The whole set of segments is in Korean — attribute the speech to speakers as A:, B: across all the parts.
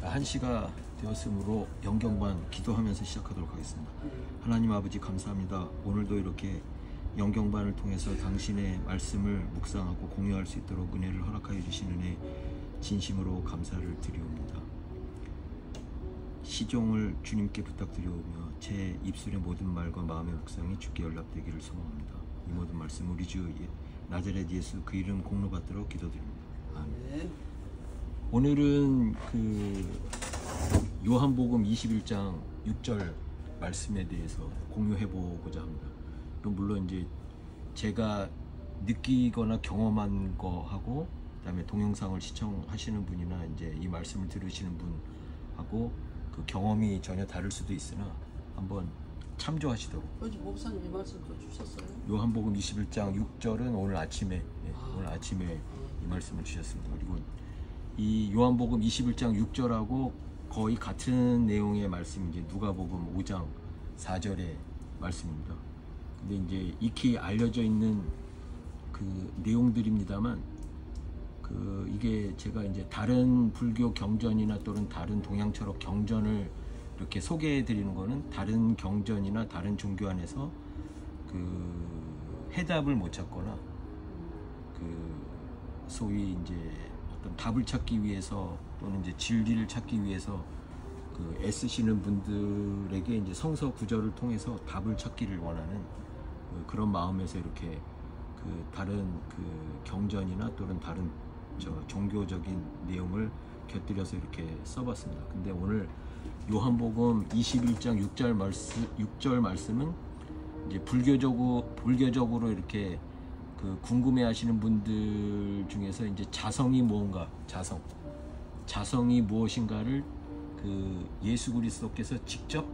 A: 자, 1시가 되었으므로 영경반 기도하면서 시작하도록 하겠습니다. 하나님 아버지 감사합니다. 오늘도 이렇게 영경반을 통해서 당신의 말씀을 묵상하고 공유할 수 있도록 은혜를 허락하여 주신 은혜 진심으로 감사를 드리옵니다. 시종을 주님께 부탁드리오며 제 입술의 모든 말과 마음의 묵상이 주께 연락되기를 소망합니다. 이 모든 말씀 우리 주 나자렛 예수 그 이름 공로받도록 기도드립니다. 아멘. 오늘은 요한복음 21장 6절 말씀에 대해서 공유해 보고자 합니다. 물론 이제 제가 느끼거나 경험한 거하고 그다음에 동영상을 시청하시는 분이나 이제 이 말씀을 들으시는 분하고 그 경험이 전혀 다를 수도 있으나 한번 참조하시도록.
B: 어제 목사님 이 말씀 또 주셨어요?
A: 요한복음 21장 6절은 오늘 아침에 이 말씀을 주셨습니다. 그리고 이 요한복음 21장 6절하고 거의 같은 내용의 말씀이 이제 누가복음 5장 4절의 말씀입니다. 근데 이제 익히 알려져 있는 그 내용들입니다만 이게 제가 이제 다른 불교 경전이나 또는 다른 동양 철학 경전을 이렇게 소개해 드리는 거는 다른 경전이나 다른 종교 안에서 해답을 못 찾거나 소위 이제 어떤 답을 찾기 위해서 또는 이제 진리를 찾기 위해서 애쓰시는 분들에게 이제 성서 구절을 통해서 답을 찾기를 원하는 그런 마음에서 이렇게 다른 경전이나 또는 다른 종교적인 내용을 곁들여서 이렇게 써봤습니다. 근데 오늘 요한복음 21장 6절 말씀은 이제 불교적으로 이렇게 궁금해하시는 분들 중에서 이제 자성이 무엇인가, 자성이 무엇인가를 예수 그리스도께서 직접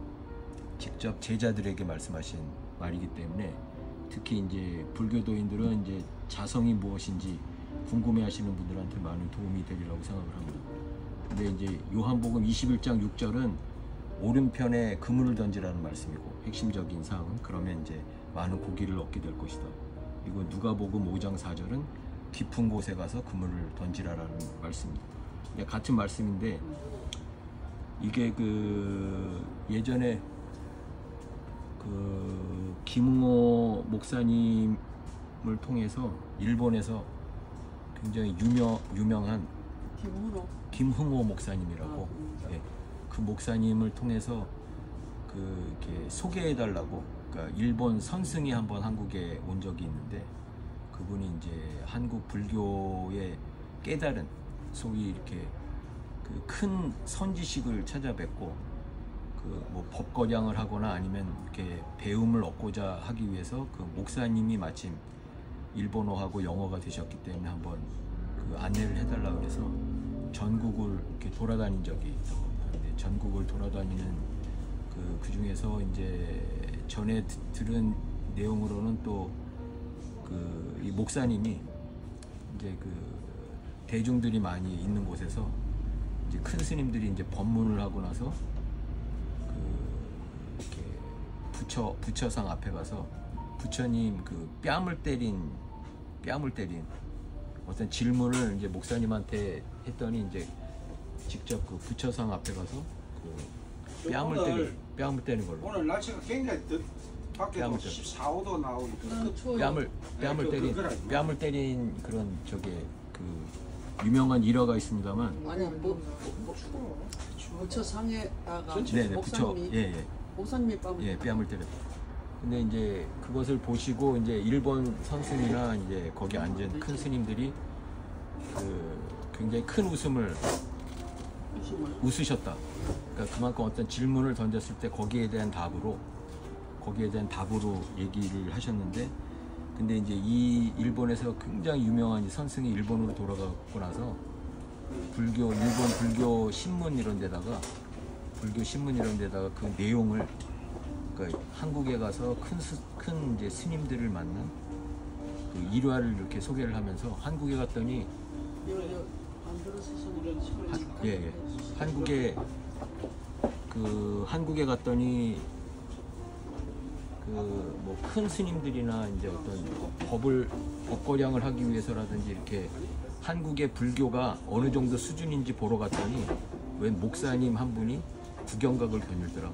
A: 제자들에게 말씀하신 말이기 때문에 특히 이제 불교도인들은 이제 자성이 무엇인지 궁금해하시는 분들한테 많은 도움이 되리라고 생각을 합니다. 근데 이제 요한복음 21장 6절은 오른편에 그물을 던지라는 말씀이고 핵심적인 사항은 그러면 이제 많은 고기를 얻게 될 것이다. 그리고 누가복음 5장 4절은 깊은 곳에 가서 그물을 던지라라는 말씀입니다. 같은 말씀인데 이게 예전에 김흥호 목사님을 통해서 일본에서 굉장히 유명한 김흥호 목사님이라고 그 목사님을 통해서 이렇게 소개해달라고 그러니까 일본 선승이 한번 한국에 온 적이 있는데 그분이 이제 한국 불교의 깨달은 소위 이렇게 큰 선지식을 찾아뵙고 뭐 법거량을 하거나 아니면 이렇게 배움을 얻고자 하기 위해서 목사님이 마침 일본어하고 영어가 되셨기 때문에 한번 안내를 해달라 그래서 전국을 이렇게 돌아다닌 적이 있다고 합니다. 근데 전국을 돌아다니는 그 중에서 이제 전에 들은 내용으로는 또 이 목사님이 이제 대중들이 많이 있는 곳에서 이제 큰 스님들이 이제 법문을 하고 나서 이렇게 부처상 앞에 가서 부처님 뺨을 때린 어떤 질문을 이제 목사님한테 했더니 이제 직접 부처상 앞에 가서 뺨을 때린 걸로.
C: 오늘 날씨가 굉장히 밖에도 14, 5도 나오니까
A: 뺨을 때린 그런 유명한 일화가 있습니다만.
B: 아니 부처 상에다가 목사님이
A: 뺨을 때렸다. 근데 이제 그것을 보시고 이제 일본 선생이나 이제 거기 앉은 큰 스님들이 굉장히 큰 웃음을 웃으셨다. 그러니까 그만큼 어떤 질문을 던졌을 때 거기에 대한 답으로 얘기를 하셨는데, 근데 이제 이 일본에서 굉장히 유명한 선생이 일본으로 돌아가고 나서 일본 불교 신문 이런 데다가 그 내용을 그러니까 한국에 가서 큰 이제 스님들을 만난 일화를 이렇게 소개를 하면서 한국에 갔더니 한국에 갔더니 뭐 큰 스님들이나 이제 어떤 법거량을 하기 위해서라든지 이렇게 한국의 불교가 어느 정도 수준인지 보러 갔더니 웬 목사님 한 분이 구경각을 거닐더라.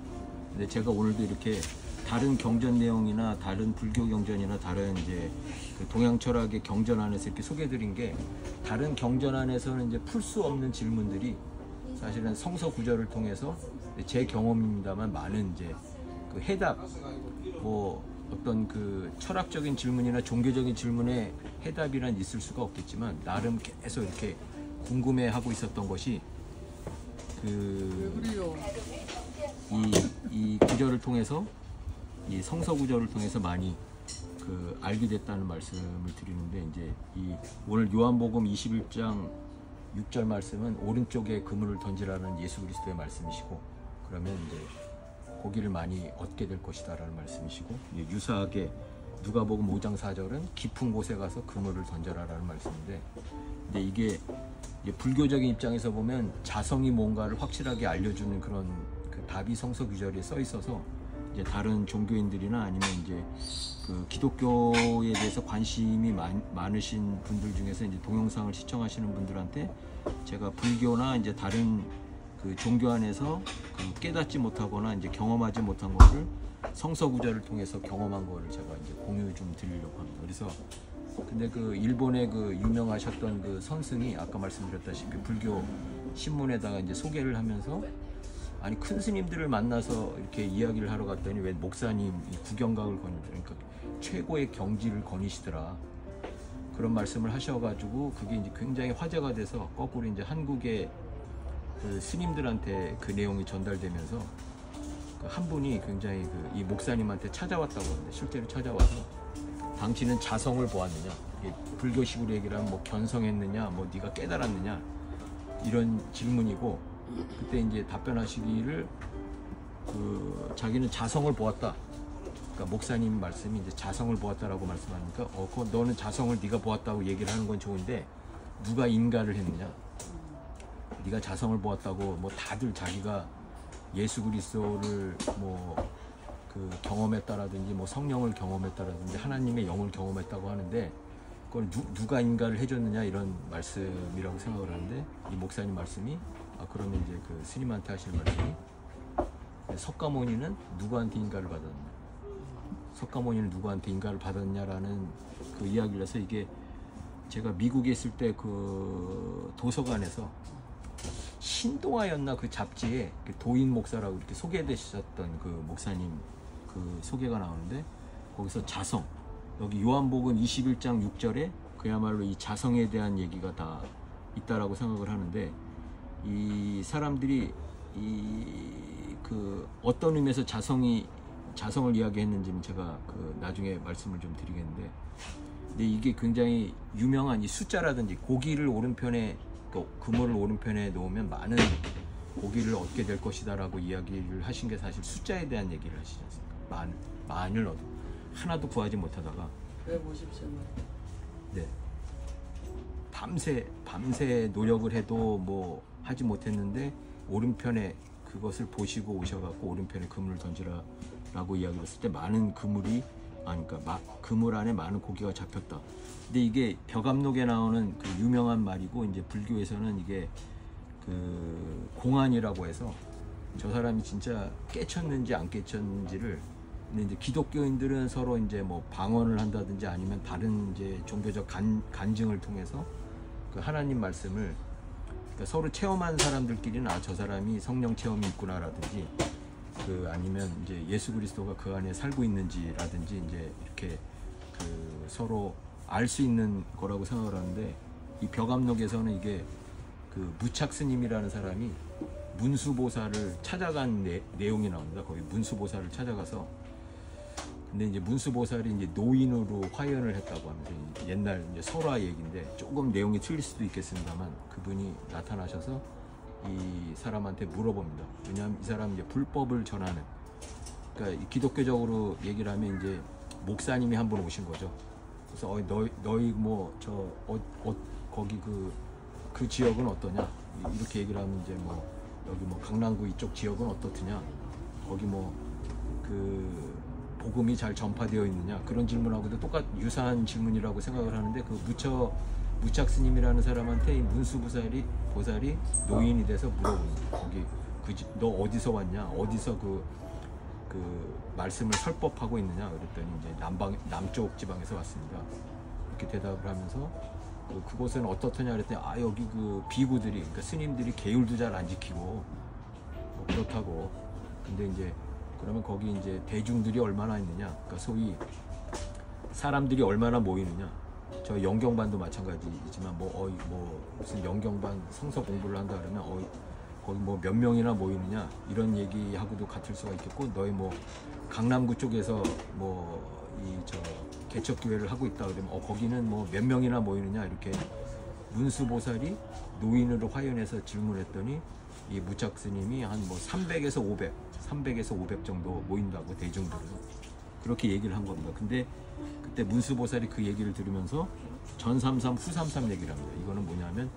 A: 근데 제가 오늘도 이렇게 다른 경전 내용이나 다른 불교 경전이나 다른 이제 그 동양 철학의 경전 안에서 이렇게 소개해드린 게 다른 경전 안에서는 이제 풀 수 없는 질문들이 사실은 성서 구절을 통해서 제 경험입니다만 많은 이제 그 해답, 뭐 어떤 그 철학적인 질문이나 종교적인 질문에 해답이란 있을 수가 없겠지만 나름 계속 이렇게 궁금해하고 있었던 것이 이 구절을 통해서 이 성서 구절을 통해서 많이 그 알게 됐다는 말씀을 드리는데 이제 이 오늘 요한복음 21장 6절 말씀은 오른쪽에 그물을 던지라는 예수 그리스도의 말씀이시고 그러면 이제 고기를 많이 얻게 될 것이다라는 말씀이시고 유사하게 누가복음 5장 4절은 깊은 곳에 가서 그물을 던져라라는 말씀인데 근데 이게 불교적인 입장에서 보면 자성이 뭔가를 확실하게 알려주는 그런 그 답이 성서 구절에 써 있어서 이제 다른 종교인들이나 아니면 이제 그 기독교에 대해서 관심이 많으신 분들 중에서 이제 동영상을 시청하시는 분들한테 제가 불교나 이제 다른 그 종교 안에서 그 깨닫지 못하거나 이제 경험하지 못한 것을 성서 구절을 통해서 경험한 거를 제가 이제 공유 좀 드리려고 합니다. 그래서 근데 그 일본의 그 유명하셨던 그 선승이 아까 말씀드렸다시피 불교 신문에다가 이제 소개를 하면서 아니 큰 스님들을 만나서 이렇게 이야기를 하러 갔더니 왜 목사님 구경각을 거니더라. 그러니까 최고의 경지를 거니시더라. 그런 말씀을 하셔가지고 그게 이제 굉장히 화제가 돼서 거꾸로 이제 한국의 그 스님들한테 그 내용이 전달되면서 그 한 분이 굉장히 그 이 목사님한테 찾아왔다고 하는데 실제로 찾아와서 당신은 자성을 보았느냐? 이게 불교식으로 얘기를 하면 뭐 견성했느냐? 뭐 네가 깨달았느냐? 이런 질문이고 그때 이제 답변하시기를 그 자기는 자성을 보았다. 그러니까 목사님 말씀이 이제 자성을 보았다라고 말씀하니까 그건 너는 자성을 네가 보았다고 얘기를 하는 건 좋은데 누가 인가를 했느냐? 네가 자성을 보았다고 뭐 다들 자기가 예수 그리스도를 뭐 그 경험했다라든지 뭐 성령을 경험했다라든지 하나님의 영을 경험했다고 하는데 그걸 누가 인가를 해줬느냐 이런 말씀이라고 생각을 하는데 이 목사님 말씀이 그러면 이제 그 스님한테 하시는 말씀이 석가모니는 누구한테 인가를 받았느냐 석가모니는 누구한테 인가를 받았냐라는 그 이야기를 해서 이게 제가 미국에 있을 때 그 도서관에서 신동아였나 그 잡지에 도인 목사라고 이렇게 소개되셨던 그 목사님 그 소개가 나오는데 거기서 자성 여기 요한복음 21장 6절에 그야말로 이 자성에 대한 얘기가 다 있다라고 생각을 하는데 이 사람들이 그 어떤 의미에서 자성을 이야기했는지는 제가 그 나중에 말씀을 좀 드리겠는데 근데 이게 굉장히 유명한 이 숫자라든지 고기를 오른편에 그물을 오른편에 놓으면 많은 고기를 얻게 될 것이다라고 이야기를 하신 게 사실 숫자에 대한 얘기를 하시지 않습니까? 만을 얻어 하나도 구하지 못하다가
B: 150세
A: 네 밤새 노력을 해도 뭐 하지 못했는데 오른편에 그것을 보시고 오셔갖고 오른편에 그물을 던지라라고 이야기를 했을 때 많은 그물이 그러니까 그물 안에 많은 고기가 잡혔다. 근데 이게 벽암록에 나오는 그 유명한 말이고 이제 불교에서는 이게 그 공안이라고 해서 저 사람이 진짜 깨쳤는지 안 깨쳤는지를 근데 이제 기독교인들은 서로 이제 뭐 방언을 한다든지 아니면 다른 이제 종교적 간증을 통해서 그 하나님 말씀을 그러니까 서로 체험한 사람들끼리는 저 사람이 성령 체험이 있구나라든지 그 아니면 이제 예수 그리스도가 그 안에 살고 있는지라든지 이제 이렇게 그 서로 알 수 있는 거라고 생각을 하는데 이 벽암록에서는 이게 그 무착 스님이라는 사람이 문수보살을 찾아간 내용이 나옵니다. 거기 문수보살을 찾아가서 근데 이제 문수보살이 이제 노인으로 화연을 했다고 하면서 옛날 이제 설화 얘기인데 조금 내용이 틀릴 수도 있겠습니다만 그분이 나타나셔서 이 사람한테 물어봅니다. 왜냐하면 이 사람이 이제 불법을 전하는 그러니까 기독교적으로 얘기를 하면 이제 목사님이 한 분 오신 거죠. 그래서 너희 뭐 거기 그 지역은 어떠냐 이렇게 얘기를 하면 이제 뭐 여기 뭐 강남구 이쪽 지역은 어떻느냐 거기 뭐 그 복음이 잘 전파되어 있느냐 그런 질문하고도 유사한 질문이라고 생각을 하는데 그 무착 스님이라는 사람한테 이 문수보살이 노인이 돼서 물어보는 거기 너 어디서 왔냐? 어디서 그 말씀을 설법하고 있느냐? 그랬더니 이제 남쪽 지방에서 왔습니다. 이렇게 대답을 하면서 그곳은 어떻더냐 그랬더니 여기 그 비구들이 그러니까 스님들이 계율도 잘 안 지키고 뭐 그렇다고. 근데 이제 그러면 거기 이제 대중들이 얼마나 있느냐? 그러니까 소위 사람들이 얼마나 모이느냐? 저 영경반도 마찬가지지만 뭐 무슨 영경반 성서 공부를 한다 그러면 거기 뭐 몇 명이나 모이느냐 이런 얘기하고도 같을 수가 있겠고, 너희 뭐 강남구 쪽에서 뭐 개척교회를 하고 있다 그러면 거기는 뭐 몇 명이나 모이느냐 이렇게 문수보살이 노인으로 화연해서 질문했더니 이 무착 스님이 한 뭐 300에서 500 정도 모인다고 대중들은 그렇게 얘기를 한 겁니다. 근데 그때 문수보살이 그 얘기를 들으면서 전삼삼 후삼삼 얘기를 합니다. 이거는 뭐냐면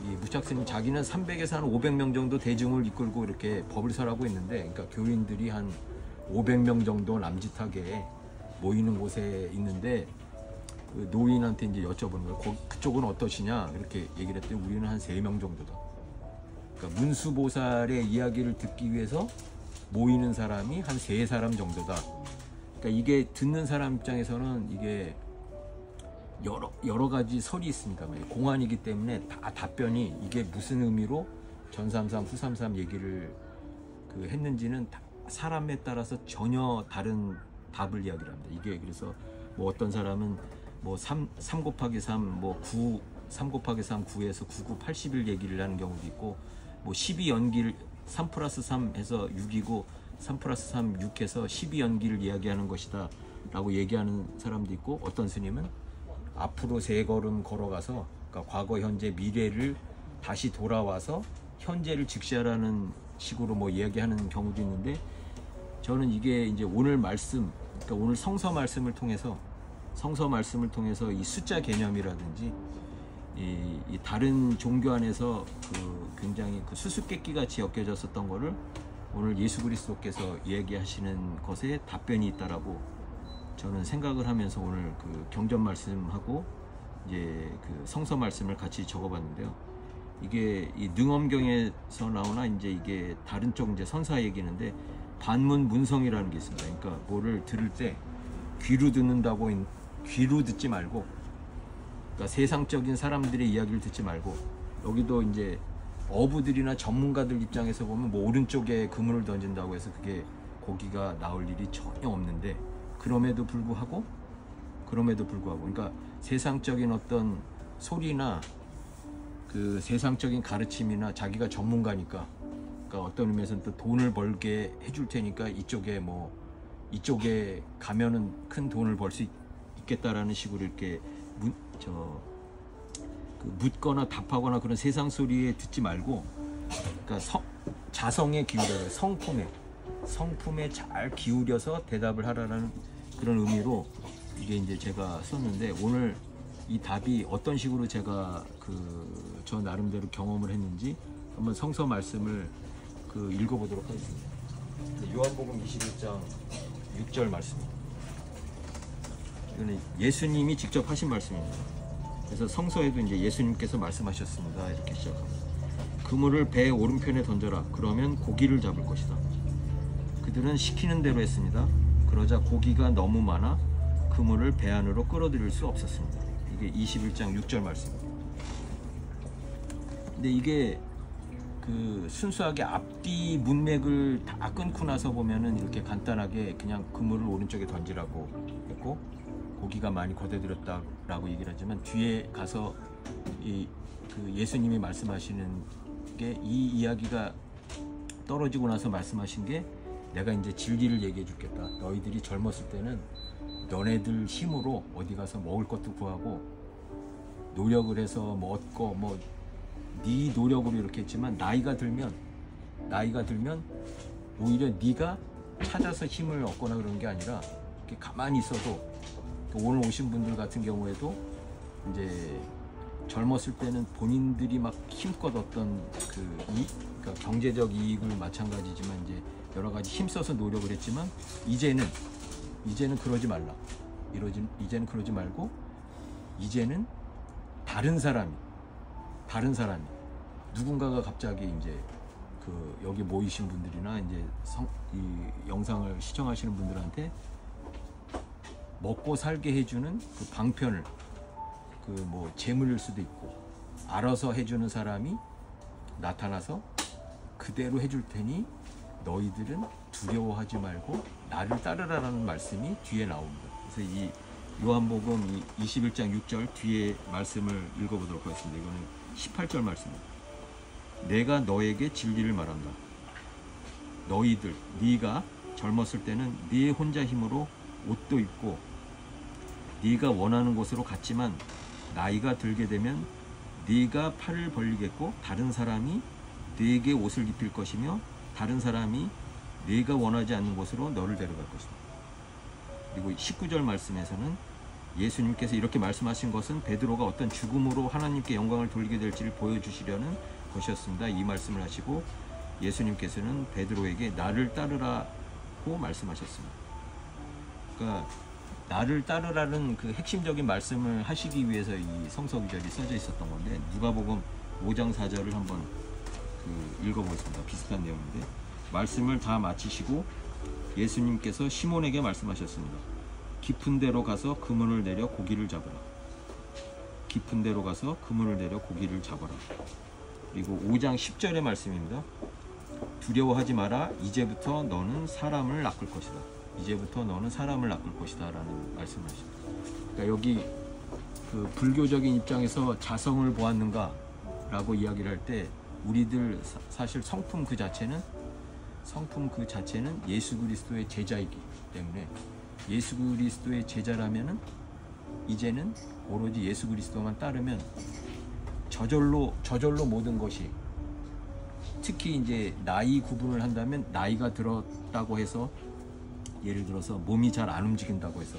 A: 이 무착 스님 자기는 300에서 한 500명 정도 대중을 이끌고 이렇게 법을 설하고 있는데, 그러니까 교인들이 한 500명 정도 남짓하게 모이는 곳에 있는데 그 노인한테 이제 여쭤보는 거예요. 그쪽은 어떠시냐 이렇게 얘기를 했더니 우리는 한 3명 정도다. 그러니까 문수보살의 이야기를 듣기 위해서 모이는 사람이 한 3사람 정도다. 그러니까 이게 듣는 사람 입장에서는 이게 여러 가지 설이 있습니다. 공안이기 때문에 다 답변이 이게 무슨 의미로 전삼삼 후삼삼 얘기를 했는지는 사람에 따라서 전혀 다른 답을 이야기를 합니다. 이게 그래서 뭐 어떤 사람은 뭐 3 곱하기 3, 뭐 9, 3 곱하기 3, 9에서 99, 80일 얘기를 하는 경우도 있고, 뭐 12연기를 3 플러스 3 해서 6이고 3 플러스 3, 6해서 12연기를 이야기하는 것이다 라고 얘기하는 사람도 있고, 어떤 스님은 앞으로 3걸음 걸어가서 그러니까 과거, 현재, 미래를 다시 돌아와서 현재를 직시하라는 식으로 뭐 이야기하는 경우도 있는데, 저는 이게 이제 오늘 말씀, 그러니까 오늘 성서 말씀을 통해서 이 숫자 개념이라든지 이 다른 종교 안에서 굉장히 수수께끼 같이 엮여졌었던 거를 오늘 예수 그리스도께서 얘기하시는 것에 답변이 있다라고 저는 생각을 하면서 오늘 경전 말씀하고 이제 성서 말씀을 같이 적어봤는데요. 이게 이 능엄경에서 나오나 이제 이게 다른 쪽 이제 선사 얘기는데 반문 문성이라는 게 있습니다. 그러니까 뭐를 들을 때 귀로 듣지 말고, 그러니까 세상적인 사람들의 이야기를 듣지 말고, 여기도 이제 어부들이나 전문가들 입장에서 보면 뭐 오른쪽에 그물을 던진다고 해서 그게 고기가 나올 일이 전혀 없는데, 그럼에도 불구하고 그러니까 세상적인 어떤 소리나 세상적인 가르침이나 자기가 전문가니까, 그러니까 어떤 의미에서는 또 돈을 벌게 해줄 테니까 이쪽에 가면은 큰 돈을 벌 수 있겠다라는 식으로 이렇게 묻거나 답하거나 그런 세상 소리에 듣지 말고, 그러니까 자성에 기울여서 성품에 잘 기울여서 대답을 하라는 그런 의미로 이게 이제 제가 썼는데, 오늘 이 답이 어떤 식으로 제가 저 나름대로 경험을 했는지 한번 성서 말씀을 읽어보도록 하겠습니다. 요한복음 21장 6절 말씀입니다. 이거는 예수님이 직접 하신 말씀입니다. 그래서 성서에도 이제 예수님께서 말씀하셨습니다. 이렇게 시작합니다. 그물을 배 오른편에 던져라. 그러면 고기를 잡을 것이다. 그들은 시키는 대로 했습니다. 그러자 고기가 너무 많아 그물을 배 안으로 끌어들일 수 없었습니다. 이게 21장 6절 말씀입니다. 근데 이게 순수하게 앞뒤 문맥을 다 끊고 나서 보면은 이렇게 간단하게 그냥 그물을 오른쪽에 던지라고 했고 고기가 많이 거둬들였다라고 얘기를 하지만, 뒤에 가서 예수님이 말씀하시는 게 이 이야기가 떨어지고 나서 말씀하신 게, 내가 이제 진리를 얘기해 주겠다. 너희들이 젊었을 때는 너네들 힘으로 어디 가서 먹을 것도 구하고 노력을 해서 뭐 얻고 뭐 네 노력으로 이렇게 했지만, 나이가 들면 오히려 네가 찾아서 힘을 얻거나 그런 게 아니라 이렇게 가만히 있어도, 오늘 오신 분들 같은 경우에도 이제 젊었을 때는 본인들이 막 힘껏 어떤 그러니까 경제적 이익을 마찬가지지만 이제 여러 가지 힘써서 노력을 했지만, 이제는 그러지 말라. 이제는 그러지 말고, 이제는 다른 사람이 누군가가 갑자기 이제 그 여기 모이신 분들이나 이제 이 영상을 시청하시는 분들한테 먹고 살게 해주는 그 방편을 그 뭐 재물일 수도 있고 알아서 해주는 사람이 나타나서 그대로 해줄 테니 너희들은 두려워하지 말고 나를 따르라라는 말씀이 뒤에 나옵니다. 그래서 이 요한복음 21장 6절 뒤에 말씀을 읽어보도록 하겠습니다. 이거는 18절 말씀입니다. 내가 너에게 진리를 말한다. 너희들 네가 젊었을 때는 네 혼자 힘으로 옷도 입고 네가 원하는 곳으로 갔지만 나이가 들게 되면 네가 팔을 벌리겠고 다른 사람이 네게 옷을 입힐 것이며 다른 사람이 네가 원하지 않는 곳으로 너를 데려갈 것이다. 그리고 19절 말씀에서는 예수님께서 이렇게 말씀하신 것은 베드로가 어떤 죽음으로 하나님께 영광을 돌리게 될지를 보여주시려는 것이었습니다. 이 말씀을 하시고 예수님께서는 베드로에게 나를 따르라고 말씀하셨습니다. 그러니까 나를 따르라는 그 핵심적인 말씀을 하시기 위해서 이 성서 구절이 써져 있었던 건데 누가복음 5장 4절을 한번 읽어보겠습니다. 비슷한 내용인데 말씀을 다 마치시고 예수님께서 시몬에게 말씀하셨습니다. 깊은 데로 가서 그물을 내려 고기를 잡으라. 깊은 데로 가서 그물을 내려 고기를 잡아라. 그리고 5장 10절의 말씀입니다. 두려워하지 마라. 이제부터 너는 사람을 낚을 것이다. 이제부터 너는 사람을 낚을 것이다 라는 말씀을 하십니다. 그러니까 여기 그 불교적인 입장에서 자성을 보았는가 라고 이야기를 할 때 우리들 사실 성품 그 자체는 예수 그리스도의 제자이기 때문에 예수 그리스도의 제자라면은 이제는 오로지 예수 그리스도만 따르면 저절로 모든 것이 특히 이제 나이 구분을 한다면 나이가 들었다고 해서 예를 들어서 몸이 잘 안 움직인다고 해서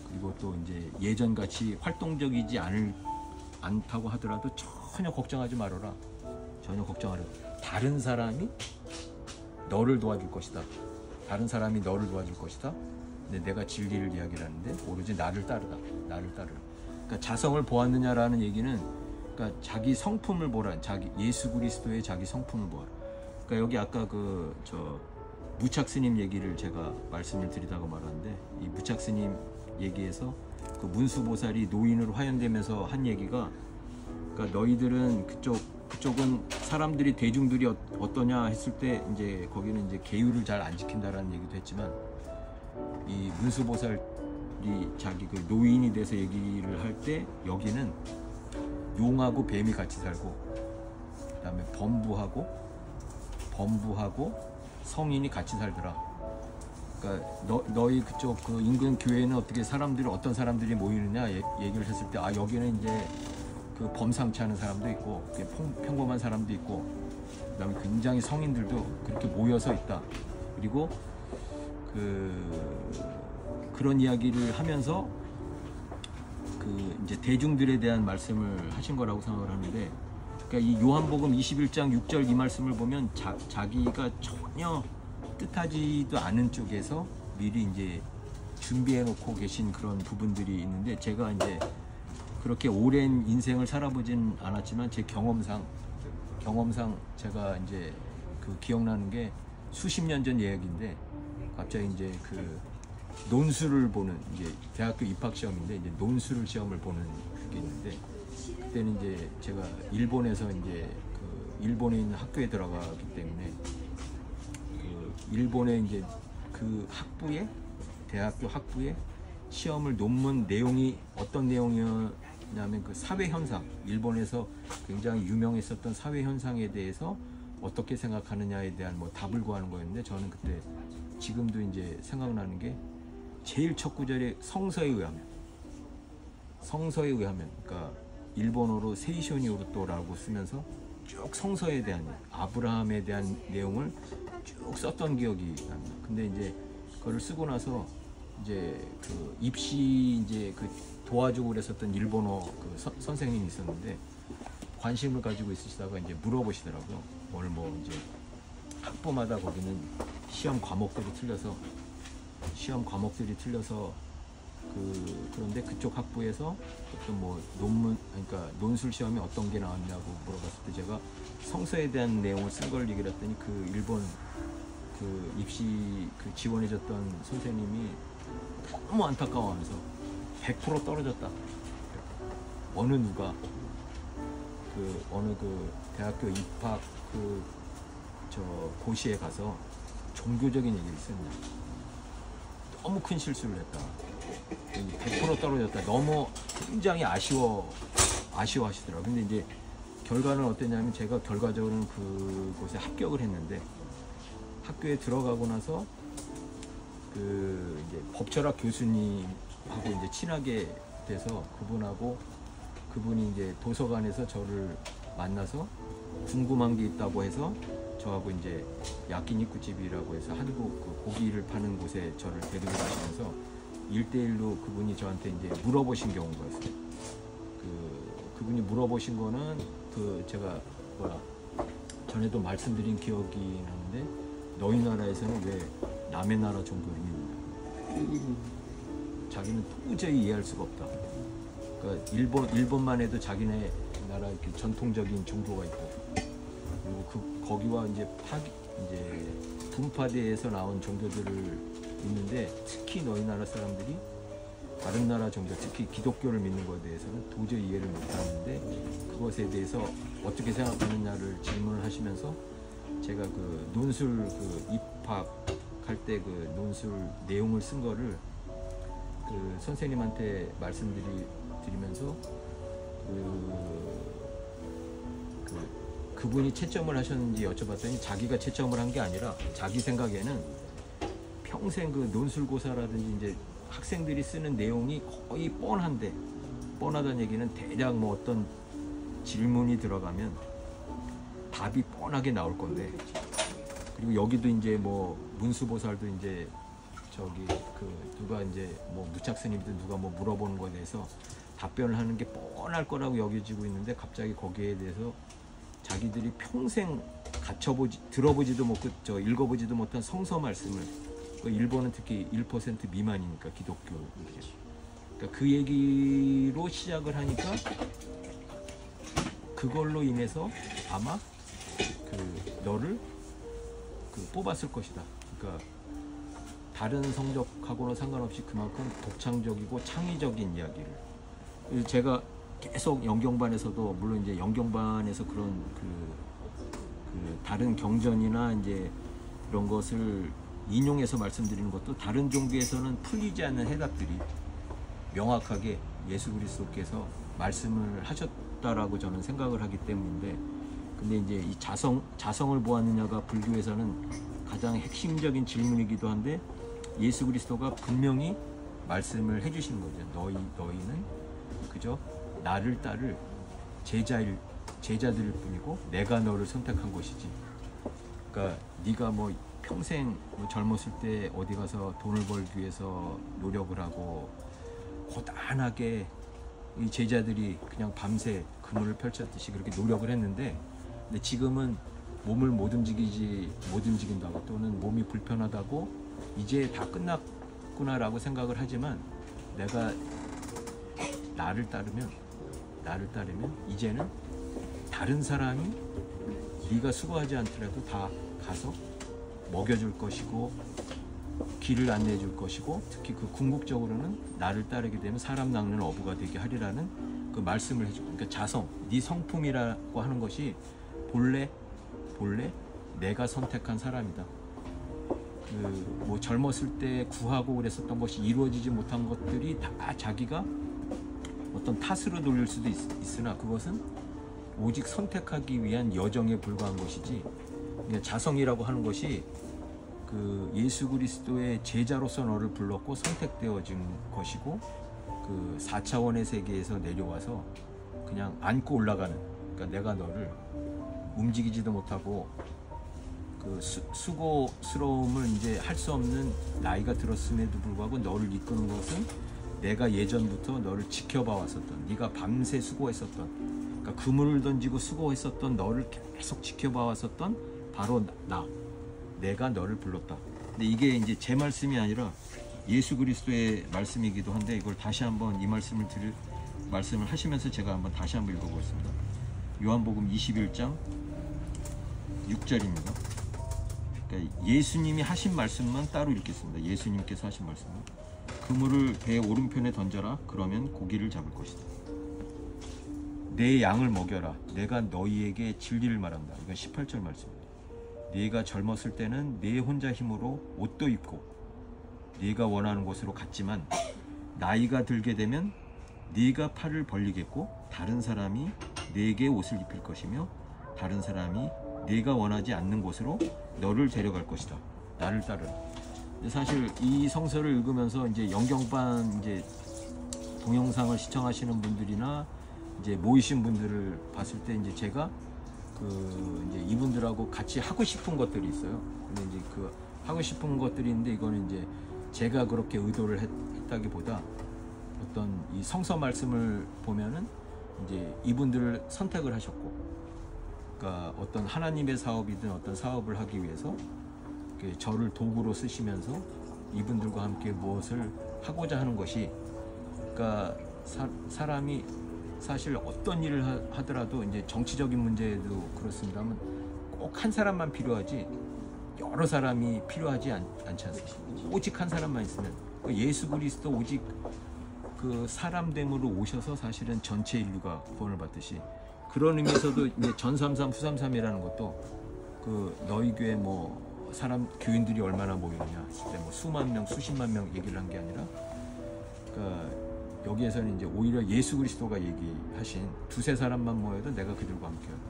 A: 그리고 또 이제 예전같이 활동적이지 않다고 하더라도 전혀 걱정하지 말아라. 전혀 걱정하라. 다른 사람이 너를 도와줄 것이다. 다른 사람이 너를 도와줄 것이다. 근데 내가 진리를 이야기를 하는데 오로지 나를 따르라. 그러니까 자성을 보았느냐라는 얘기는 그러니까 자기 성품을 보라. 예수 그리스도의 자기 성품을 보아라. 그러니까 여기 아까 무착 스님 얘기를 제가 말씀을 드리다가 말았는데 이 무착 스님 얘기에서 그 문수보살이 노인으로 화연되면서 한 얘기가 그러니까 너희들은 그쪽은 사람들이 대중들이 어떠냐 했을 때 이제 거기는 이제 계율을 잘 안 지킨다라는 얘기도 했지만 이 문수보살이 자기 그 노인이 돼서 얘기를 할 때 여기는 용하고 뱀이 같이 살고 그다음에 범부하고 성인이 같이 살더라. 그러니까 너희 그쪽 그 인근 교회는 어떻게 어떤 사람들이 모이느냐 얘기를 했을 때 여기는 이제 그 범상치 않은 사람도 있고 평범한 사람도 있고 그다음에 굉장히 성인들도 그렇게 모여서 있다. 그리고 그런 이야기를 하면서 그 이제 대중들에 대한 말씀을 하신 거라고 생각을 하는데 그러니까 이 요한복음 21장 6절 이 말씀을 보면 자기가 전혀 뜻하지도 않은 쪽에서 미리 이제 준비해 놓고 계신 그런 부분들이 있는데 제가 이제 그렇게 오랜 인생을 살아보진 않았지만 제 경험상 제가 이제 그 기억나는 게 수십 년 전 이야기인데 갑자기 이제 그 논술을 보는 이제 대학교 입학 시험인데 이제 논술 시험을 보는 게 있는데 그때는 이제 제가 일본에서 이제 그 일본에 있는 학교에 들어가기 때문에 그 일본의 이제 그 대학교 학부에 시험을 논문 내용이 어떤 내용이었냐면 그 사회 현상, 일본에서 굉장히 유명했었던 사회 현상에 대해서 어떻게 생각하느냐에 대한 뭐 답을 구하는 거였는데 저는 그때 지금도 이제 생각나는 게 제일 첫 구절에 성서에 의하면 그러니까 일본어로 세이쇼니 오르토라고 쓰면서 쭉 성서에 대한 아브라함에 대한 내용을 쭉 썼던 기억이 납니다. 근데 이제 그걸 쓰고 나서 이제 그 입시 이제 그 도와주고 그랬었던 일본어 그 선생님이 있었는데 관심을 가지고 있으시다가 이제 물어보시더라고요. 오늘 뭐 이제 학부마다 거기는 시험 과목들이 틀려서 그런데 그쪽 학부에서 어떤 뭐 논문, 그러니까 논술 시험이 어떤 게 나왔냐고 물어봤을 때 제가 성서에 대한 내용을 쓴 걸 얘기를 했더니 그 일본 그 입시 그 지원해줬던 선생님이 너무 안타까워하면서 100% 떨어졌다. 어느 누가 그 어느 그 대학교 입학 저 고시에 가서 종교적인 얘기를 썼냐. 너무 큰 실수를 했다. 100% 떨어졌다. 너무 굉장히 아쉬워하시더라고요. 근데 이제 결과는 어땠냐면 제가 결과적으로는 그곳에 합격을 했는데 학교에 들어가고 나서 그 이제 법철학 교수님하고 이제 친하게 돼서 그분이 이제 도서관에서 저를 만나서 궁금한 게 있다고 해서 저하고 이제 야끼니쿠집이라고 해서 한국 그 고기를 파는 곳에 저를 데리고 가시면서 1대1로 그분이 저한테 이제 물어보신 경우가 있어요. 그분이 물어보신 거는 제가 전에도 말씀드린 기억이 나는데 너희 나라에서는 왜 남의 나라 종교를 믿느냐. 자기는 도저히 이해할 수가 없다. 그러니까 일본만 해도 자기네 나라 이렇게 전통적인 종교가 있고 그리고 거기와 이제 분파되어서 나온 종교들을 믿는데 특히 너희 나라 사람들이 다른 나라 종교, 특히 기독교를 믿는 것에 대해서는 도저히 이해를 못하는데 그것에 대해서 어떻게 생각하느냐를 질문을 하시면서 제가 그 논술 그 입학할 때 그 논술 내용을 쓴 거를 그 선생님한테 말씀드리면서 그분이 채점을 하셨는지 여쭤봤더니 자기가 채점을 한 게 아니라 자기 생각에는 평생 그 논술고사라든지 이제 학생들이 쓰는 내용이 거의 뻔하다는 얘기는 대략 뭐 어떤 질문이 들어가면 답이 뻔하게 나올 건데 그리고 여기도 이제 뭐 문수보살도 이제 누가 이제 뭐 무착스님들 누가 뭐 물어보는 거에 대해서 답변을 하는 게 뻔할 거라고 여겨지고 있는데 갑자기 거기에 대해서 자기들이 평생 들어보지도 못했죠. 읽어보지도 못한 성서 말씀을 일본은 특히 1% 미만이니까 기독교 그러니까 그 얘기로 시작을 하니까 그걸로 인해서 아마 너를 뽑았을 것이다. 그러니까 다른 성적하고는 상관없이 그만큼 독창적이고 창의적인 이야기를 제가 계속 영경반에서도 물론 이제 영경반에서 그런 다른 경전이나 이제 이런 것을 인용해서 말씀드리는 것도 다른 종교에서는 풀리지 않는 해답들이 명확하게 예수 그리스도께서 말씀을 하셨다라고 저는 생각을 하기 때문인데 근데 이제 이 자성을 보았느냐가 불교에서는 가장 핵심적인 질문이기도 한데 예수 그리스도가 분명히 말씀을 해주시는 거죠. 너희는 그저 나를 따를 제자들일 뿐이고 내가 너를 선택한 것이지. 그러니까 네가 뭐 평생 젊었을 때 어디 가서 돈을 벌기 위해서 노력을 하고 고단하게 이 제자들이 그냥 밤새 그물을 펼쳤듯이 그렇게 노력을 했는데 근데 지금은 몸을 못 움직인다고 또는 몸이 불편하다고 이제 다 끝났구나라고 생각을 하지만 내가 나를 따르면 이제는 다른 사람이 네가 수고하지 않더라도 다 가서 먹여줄 것이고 길을 안내해 줄 것이고 특히 그 궁극적으로는 나를 따르게 되면 사람 낚는 어부가 되게 하리라는 그 말씀을 해주고 그러니까 자성, 네 성품이라고 하는 것이 본래 내가 선택한 사람이다. 뭐 젊었을 때 구하고 그랬었던 것이 이루어지지 못한 것들이 다 자기가 어떤 탓으로 돌릴 수도 있으나 그것은 오직 선택하기 위한 여정에 불과한 것이지 그러니까 자성이라고 하는 것이 그 예수 그리스도의 제자로서 너를 불렀고 선택되어진 것이고 그 4차원의 세계에서 내려와서 그냥 안고 올라가는 그러니까 내가 너를 움직이지도 못하고 그 수고스러움을 이제 할 수 없는 나이가 들었음에도 불구하고 너를 이끄는 것은 내가 예전부터 너를 지켜봐 왔었던 네가 밤새 수고했었던 그러니까 그물을 던지고 수고했었던 너를 계속 지켜봐 왔었던 바로 내가 너를 불렀다. 근데 이게 이제 제 말씀이 아니라 예수 그리스도의 말씀이기도 한데 이걸 다시 한번 이 말씀을 하시면서 제가 한번 다시 한번 읽어보겠습니다. 요한복음 21장 6절입니다. 그러니까 예수님이 하신 말씀만 따로 읽겠습니다. 예수님께서 하신 말씀은 그물을 배 오른편에 던져라. 그러면 고기를 잡을 것이다. 내 양을 먹여라. 내가 너희에게 진리를 말한다. 이건 18절 말씀입니다. 네가 젊었을 때는 네 혼자 힘으로 옷도 입고 네가 원하는 곳으로 갔지만 나이가 들게 되면 네가 팔을 벌리겠고 다른 사람이 네게 옷을 입힐 것이며 다른 사람이 네가 원하지 않는 곳으로 너를 데려갈 것이다. 나를 따르라. 사실 이 성서를 읽으면서 이제 영경반 이제 동영상을 시청하시는 분들이나 이제 모이신 분들을 봤을 때 이제 제가 이제 이분들하고 같이 하고 싶은 것들이 있어요. 근데 이제 그 하고 싶은 것들이 있는데 이거는 이제 제가 그렇게 의도를 했다기보다 어떤 이 성서 말씀을 보면은 이제 이분들을 선택을 하셨고, 그러니까 어떤 하나님의 사업이든 어떤 사업을 하기 위해서 저를 도구로 쓰시면서 이분들과 함께 무엇을 하고자 하는 것이, 그러니까 사람이 사실 어떤 일을 하더라도 이제 정치적인 문제도 그렇습니다만 꼭 한 사람만 필요하지 여러 사람이 필요하지 않지 않습니까? 오직 한 사람만 있으면 예수 그리스도 오직 그 사람됨으로 오셔서 사실은 전체 인류가 구원을 받듯이, 그런 의미에서도 이제 전삼삼 후삼삼이라는 것도 그 너희 교회 뭐 사람 교인들이 얼마나 모이느냐 했을 때 뭐 수만 명 수십만 명 얘기를 한 게 아니라, 그러니까 여기에서는 이제 오히려 예수 그리스도가 얘기하신 두세 사람만 모여도 내가 그들과 함께하다.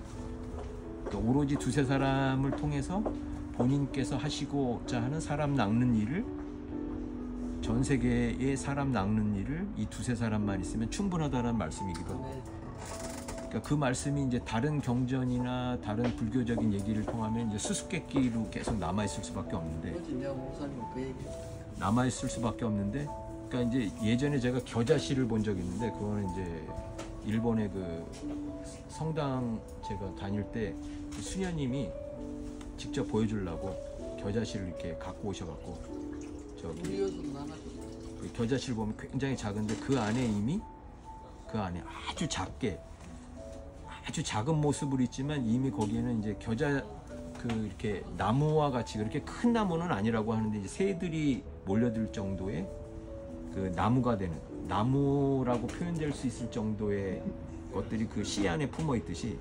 A: 그러니까 오로지 두세 사람을 통해서 본인께서 하시고자 하는 사람 낚는 일을, 전 세계의 사람 낚는 일을 이 두세 사람만 있으면 충분하다는 말씀이기도 하고, 그러니까 그 말씀이 이제 다른 경전이나 다른 불교적인 얘기를 통하면 이제 수수께끼로 계속 남아있을 수밖에 없는데, 남아있을 수밖에 없는데, 그러니까 이제 예전에 제가 겨자씨를 본 적이 있는데, 그거는 이제 일본의 그 성당 제가 다닐 때 그 수녀님이 직접 보여주려고 겨자씨를 이렇게 갖고 오셔갖고, 저기 그 겨자씨를 보면 굉장히 작은데 그 안에 이미 그 안에 아주 작게 아주 작은 모습으로 있지만 이미 거기에는 이제 겨자 그 이렇게 나무와 같이 그렇게 큰 나무는 아니라고 하는데 이제 새들이 몰려들 정도의 그 나무가 되는, 나무라고 표현될 수 있을 정도의 것들이 그 씨 안에 품어 있듯이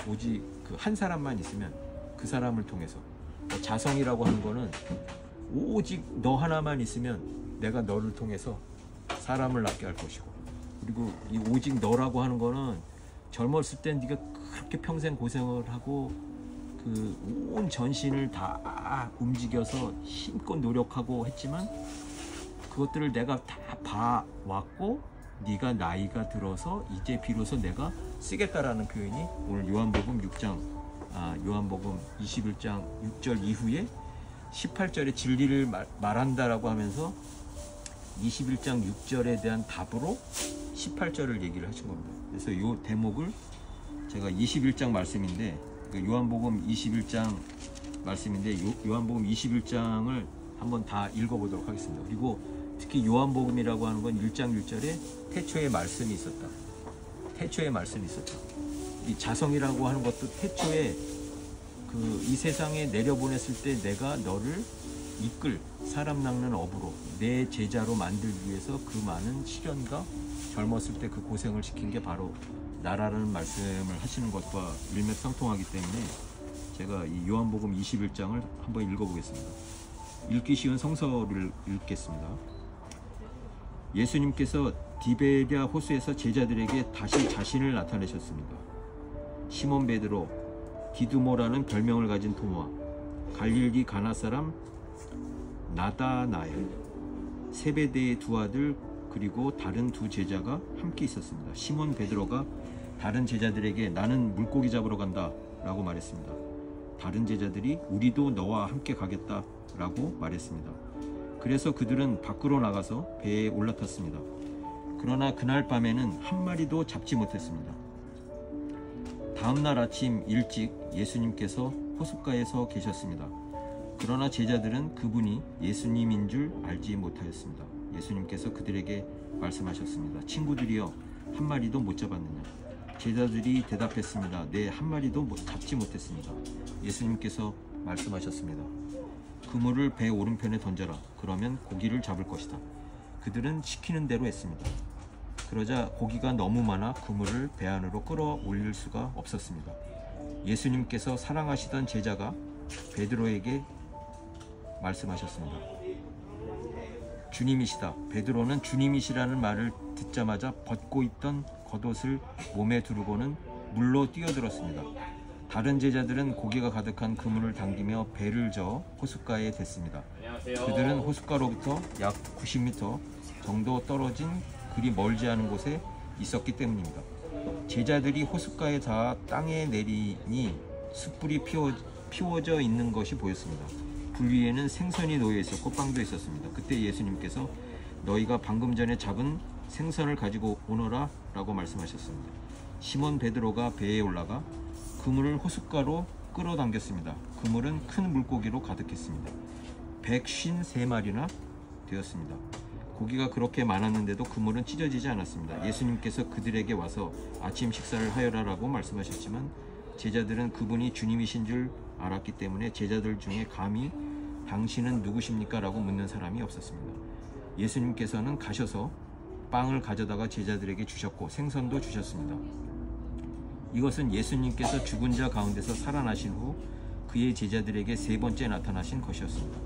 A: 오직 그 한 사람만 있으면 그 사람을 통해서, 자성이라고 하는 거는 오직 너 하나만 있으면 내가 너를 통해서 사람을 낫게 할 것이고, 그리고 이 오직 너라고 하는 거는 젊었을 때 네가 그렇게 평생 고생을 하고 그 온 전신을 다 움직여서 힘껏 노력하고 했지만 그것들을 내가 다 봐왔고 네가 나이가 들어서 이제 비로소 내가 쓰겠다라는 표현이 오늘 요한복음 21장 6절 이후에 18절에 진리를 말한다라고 하면서 21장 6절에 대한 답으로 18절을 얘기를 하신 겁니다. 그래서 이 대목을 제가 21장 말씀인데, 요한복음 21장 말씀인데 요한복음 21장을 한번 다 읽어보도록 하겠습니다. 그리고 특히 요한복음이라고 하는 건 1장 1절에 태초에 말씀이 있었다. 태초에 말씀이 있었다. 이 자성이라고 하는 것도 태초에 이 세상에 내려보냈을 때 내가 너를 이끌 사람 낚는 업으로 내 제자로 만들기 위해서 그 많은 시련과 젊었을 때 그 고생을 시킨 게 바로 나라는 말씀을 하시는 것과 일맥상통하기 때문에 제가 이 요한복음 21장을 한번 읽어보겠습니다. 읽기 쉬운 성서를 읽겠습니다. 예수님께서 디베랴 호수에서 제자들에게 다시 자신을 나타내셨습니다. 시몬 베드로, 디두모라는 별명을 가진 도마, 갈릴리 가나 사람 나다나엘, 세베대의 두 아들 그리고 다른 두 제자가 함께 있었습니다. 시몬 베드로가 다른 제자들에게 나는 물고기 잡으러 간다 라고 말했습니다. 다른 제자들이 우리도 너와 함께 가겠다 라고 말했습니다. 그래서 그들은 밖으로 나가서 배에 올라탔습니다. 그러나 그날 밤에는 한 마리도 잡지 못했습니다. 다음 날 아침 일찍 예수님께서 호숫가에 서 계셨습니다. 그러나 제자들은 그분이 예수님인 줄 알지 못하였습니다. 예수님께서 그들에게 말씀하셨습니다. 친구들이여, 한 마리도 못 잡았느냐? 제자들이 대답했습니다. 네, 한 마리도 잡지 못했습니다. 예수님께서 말씀하셨습니다. 그물을 배 오른편에 던져라. 그러면 고기를 잡을 것이다. 그들은 시키는 대로 했습니다. 그러자 고기가 너무 많아 그물을 배 안으로 끌어올릴 수가 없었습니다. 예수님께서 사랑하시던 제자가 베드로에게 말씀하셨습니다. 주님이시다. 베드로는 주님이시라는 말을 듣자마자 벗고 있던 겉옷을 몸에 두르고는 물로 뛰어들었습니다. 다른 제자들은 고기가 가득한 그물을 당기며 배를 저어 호숫가에 댔습니다. 그들은 호숫가로부터 약 90m 정도 떨어진 그리 멀지 않은 곳에 있었기 때문입니다. 제자들이 호숫가에 닿아 땅에 내리니 숯불이 피워져 있는 것이 보였습니다. 불 위에는 생선이 놓여 있었고 빵도 있었습니다. 그때 예수님께서 너희가 방금 전에 잡은 생선을 가지고 오너라 라고 말씀하셨습니다. 시몬 베드로가 배에 올라가 그물을 호숫가로 끌어당겼습니다. 그물은 큰 물고기로 가득했습니다. 153마리나 되었습니다. 고기가 그렇게 많았는데도 그물은 찢어지지 않았습니다. 예수님께서 그들에게 와서 아침 식사를 하여라라고 말씀하셨지만 제자들은 그분이 주님이신 줄 알았기 때문에 제자들 중에 감히 당신은 누구십니까? 라고 묻는 사람이 없었습니다. 예수님께서는 가셔서 빵을 가져다가 제자들에게 주셨고 생선도 주셨습니다. 이것은 예수님께서 죽은 자 가운데서 살아나신 후 그의 제자들에게 세 번째 나타나신 것이었습니다.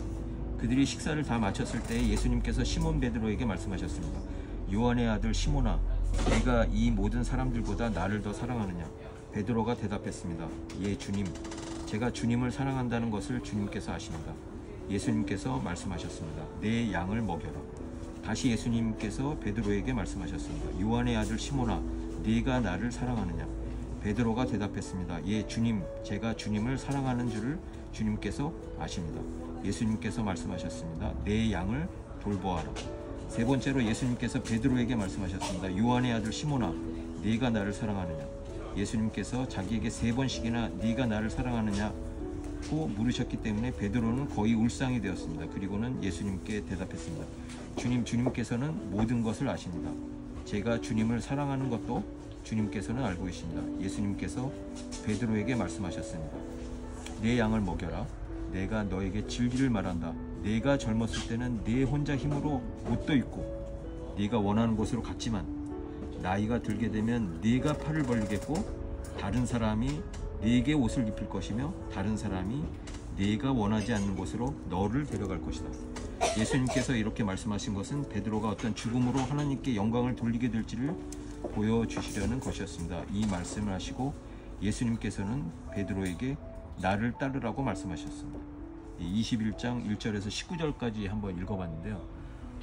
A: 그들이 식사를 다 마쳤을 때 예수님께서 시몬 베드로에게 말씀하셨습니다. 요한의 아들 시몬아, 네가 이 모든 사람들보다 나를 더 사랑하느냐? 베드로가 대답했습니다. 예, 주님, 제가 주님을 사랑한다는 것을 주님께서 아십니다. 예수님께서 말씀하셨습니다. 내 양을 먹여라. 다시 예수님께서 베드로에게 말씀하셨습니다. 요한의 아들 시몬아, 네가 나를 사랑하느냐? 베드로가 대답했습니다. 예, 주님, 제가 주님을 사랑하는 줄을 주님께서 아십니다. 예수님께서 말씀하셨습니다. 내 양을 돌보아라. 세 번째로 예수님께서 베드로에게 말씀하셨습니다. 요한의 아들 시몬아, 네가 나를 사랑하느냐? 예수님께서 자기에게 세 번씩이나 네가 나를 사랑하느냐고 물으셨기 때문에 베드로는 거의 울상이 되었습니다. 그리고는 예수님께 대답했습니다. 주님, 주님께서는 모든 것을 아십니다. 제가 주님을 사랑하는 것도 주님께서는 알고 계십니다. 예수님께서 베드로에게 말씀하셨습니다. 내 양을 먹여라. 내가 너에게 진리를 말한다. 내가 젊었을 때는 내 혼자 힘으로 옷도 입고 네가 원하는 곳으로 갔지만 나이가 들게 되면 네가 팔을 벌리겠고 다른 사람이 네게 옷을 입힐 것이며 다른 사람이 네가 원하지 않는 곳으로 너를 데려갈 것이다. 예수님께서 이렇게 말씀하신 것은 베드로가 어떤 죽음으로 하나님께 영광을 돌리게 될지를 보여주시려는 것이었습니다. 이 말씀을 하시고 예수님께서는 베드로에게 나를 따르라고 말씀하셨습니다. 21장 1절에서 19절까지 한번 읽어봤는데요.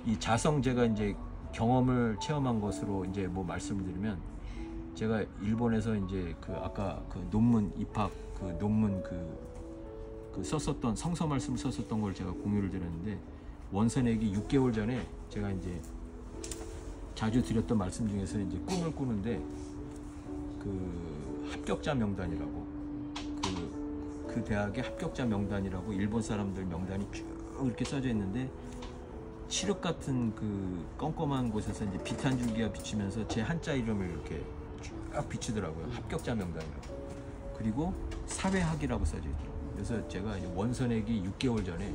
A: 이 자성 제가 이제 경험을 체험한 것으로 이제 뭐 말씀을 드리면 제가 일본에서 이제 그 아까 그 논문 입학 그 논문 그 썼었던 성서 말씀 썼었던 걸 제가 공유를 드렸는데 원서 내기 6개월 전에 제가 이제 자주 드렸던 말씀 중에서 이제 꿈을 꾸는데 그 합격자 명단이라고 그 대학의 합격자 명단이라고 일본 사람들 명단이 쭉 이렇게 써져 있는데 칠흑 같은 그 껌껌한 곳에서 이제 빛 한 줄기가 비치면서 제 한자 이름을 이렇게 쭉 비치더라고요. 합격자 명단이라고. 그리고 사회학이라고 써져 있더라고요. 그래서 제가 이제 원서 내기 6개월 전에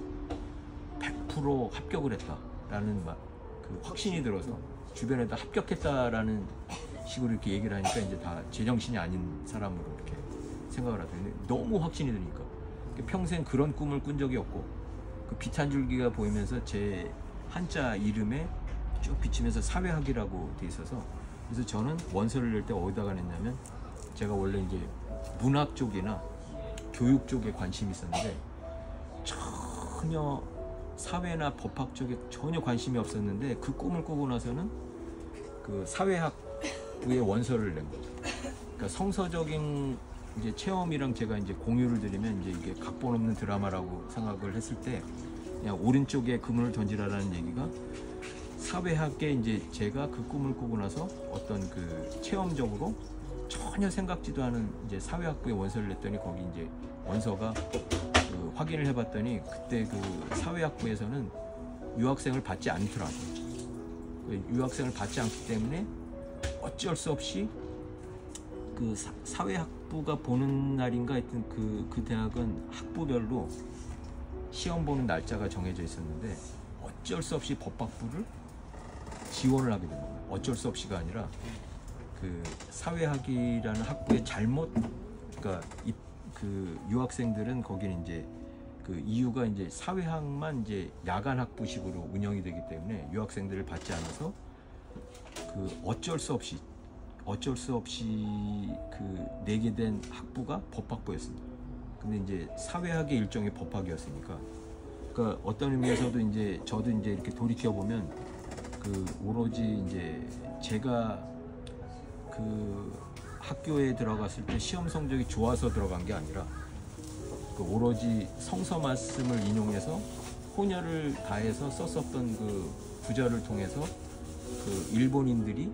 A: 100% 합격을 했다라는 그 확신이 들어서 주변에다 합격했다라는 식으로 이렇게 얘기를 하니까 이제 다 제정신이 아닌 사람으로 이렇게 생각을 하더니 너무 확신이 드니까 평생 그런 꿈을 꾼 적이 없고 그 빛 한 줄기가 보이면서 제 한자 이름에 쭉 비치면서 사회학이라고 돼 있어서 그래서 저는 원서를 낼 때 어디다가 냈냐면 제가 원래 이제 문학 쪽이나 교육 쪽에 관심이 있었는데 전혀 사회나 법학 쪽에 전혀 관심이 없었는데 그 꿈을 꾸고 나서는 그 사회학부의 원서를 낸 거죠. 그러니까 성서적인 이제 체험이랑 제가 이제 공유를 드리면 이제 이게 각본 없는 드라마라고 생각을 했을 때 그냥 오른쪽에 그물을 던지라라는 얘기가 사회학계 이제 제가 그 꿈을 꾸고 나서 어떤 그 체험적으로 전혀 생각지도 않은 이제 사회학부의 원서를 냈더니 거기 이제 원서가 그 확인을 해봤더니 그때 그 사회학부에서는 유학생을 받지 않더라고요. 그 유학생을 받지 않기 때문에 어쩔 수 없이 그 사회학부가 보는 날인가 하여튼 그 대학은 학부별로 시험 보는 날짜가 정해져 있었는데 어쩔 수 없이 법학부를 지원을 하게 된 겁니다. 어쩔 수 없이가 아니라 그 사회학이라는 학부의 잘못, 그러니까 그 유학생들은 거기는 이제 그 이유가 이제 사회학만 이제 야간 학부식으로 운영이 되기 때문에 유학생들을 받지 않아서 그 어쩔 수 없이 그 내게 된 학부가 법학부였습니다. 근데 이제 사회학의 일종의 법학이었으니까, 그러니까 어떤 의미에서도 이제 저도 이제 이렇게 돌이켜 보면 그 오로지 이제 제가 그 학교에 들어갔을 때 시험 성적이 좋아서 들어간 게 아니라 그 오로지 성서 말씀을 인용해서 혼혈을 다해서 썼었던 그 구절을 통해서 그 일본인들이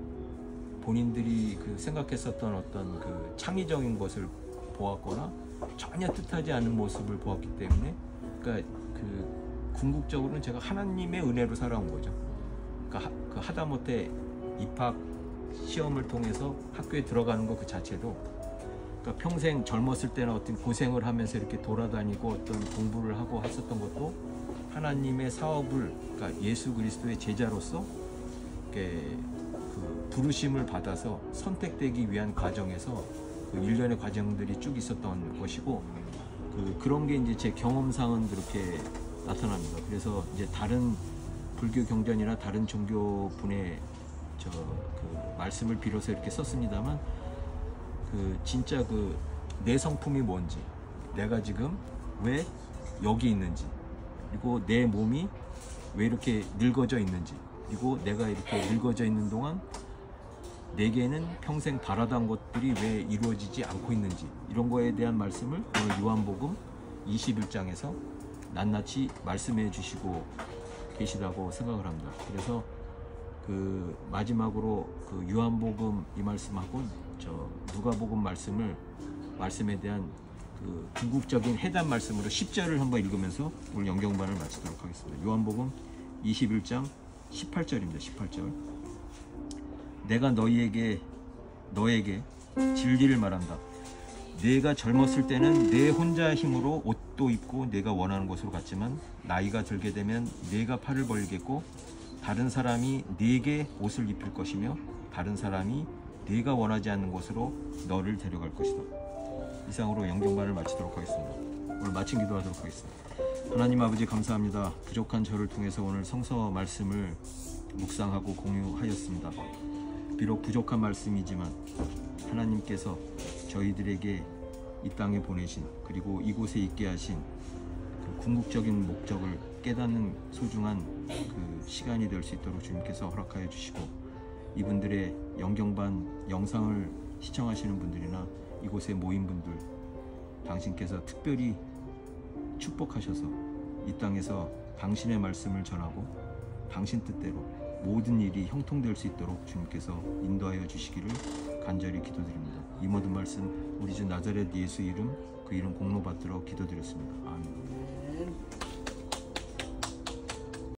A: 본인들이 그 생각했었던 어떤 그 창의적인 것을 보았거나 전혀 뜻하지 않은 모습을 보았기 때문에, 그러니까 그 궁극적으로는 제가 하나님의 은혜로 살아온 거죠. 그러니까 그 하다못해 입학 시험을 통해서 학교에 들어가는 것 그 자체도, 그러니까 평생 젊었을 때는 어떤 고생을 하면서 이렇게 돌아다니고 어떤 공부를 하고 했었던 것도 하나님의 사업을, 그러니까 예수 그리스도의 제자로서 이렇게 그 부르심을 받아서 선택되기 위한 과정에서 그 일련의 과정들이 쭉 있었던 것이고, 그런 게 이제 제 경험상은 그렇게 나타납니다. 그래서 이제 다른 불교 경전이나 다른 종교 분의 그 말씀을 빌어서 이렇게 썼습니다만, 그 진짜 그 내 성품이 뭔지, 내가 지금 왜 여기 있는지, 그리고 내 몸이 왜 이렇게 늙어져 있는지, 그리고 내가 이렇게 늙어져 있는 동안 내게는 평생 바라던 것들이 왜 이루어지지 않고 있는지, 이런 거에 대한 말씀을 오늘 요한복음 21장에서 낱낱이 말씀해 주시고 계시다고 생각을 합니다. 그래서 그 마지막으로 그 요한복음 이 말씀하고 저 누가복음 말씀에 대한 그 궁극적인 해답 말씀으로 10절을 한번 읽으면서 오늘 영경반을 마치도록 하겠습니다. 요한복음 21장 18절입니다. 18절. 내가 너에게 진리를 말한다. 내가 젊었을 때는 내 혼자 힘으로 옷도 입고 내가 원하는 곳으로 갔지만 나이가 들게 되면 내가 팔을 벌리겠고 다른 사람이 네게 옷을 입힐 것이며 다른 사람이 네가 원하지 않는 곳으로 너를 데려갈 것이다. 이상으로 영경반을 마치도록 하겠습니다. 오늘 마친 기도하도록 하겠습니다. 하나님 아버지 감사합니다. 부족한 저를 통해서 오늘 성서 말씀을 묵상하고 공유하였습니다. 비록 부족한 말씀이지만 하나님께서 저희들에게 이 땅에 보내신, 그리고 이곳에 있게 하신 그 궁극적인 목적을 깨닫는 소중한 그 시간이 될 수 있도록 주님께서 허락하여 주시고, 이분들의 영경반 영상을 시청하시는 분들이나 이곳에 모인 분들, 당신께서 특별히 축복하셔서 이 땅에서 당신의 말씀을 전하고 당신 뜻대로 모든 일이 형통될 수 있도록 주님께서 인도하여 주시기를 간절히 기도드립니다. 이 모든 말씀 우리 주 나자렛 예수 이름, 그 이름 공로받들어 기도드렸습니다. 아멘.